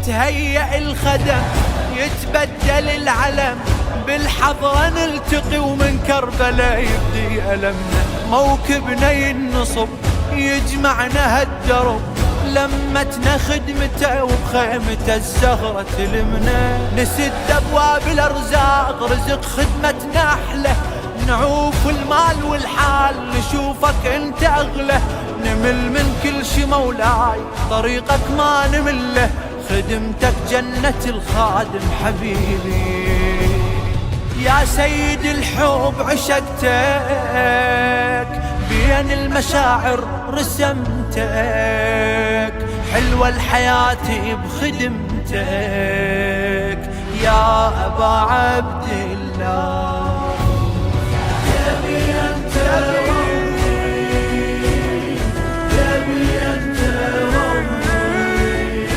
يتهيأ الخدم يتبدل العلم، بالحضرة نلتقي ومن كربلاء يبدي ألمنا، موكبنا ينصب يجمعنا هالدرب، لمتنا خدمته وبخيمته الزهرة تلمنا، نسد أبواب الأرزاق رزق خدمتنا أحلى، نعوف المال والحال نشوفك انت أغلى، نمل من كل شي مولاي طريقك ما نمله، خدمتك جنة الخادم حبيبي، يا سيد الحب عشقتك بين المشاعر رسمتك، حلوة الحياة بخدمتك يا أبا عبد الله، يا أنت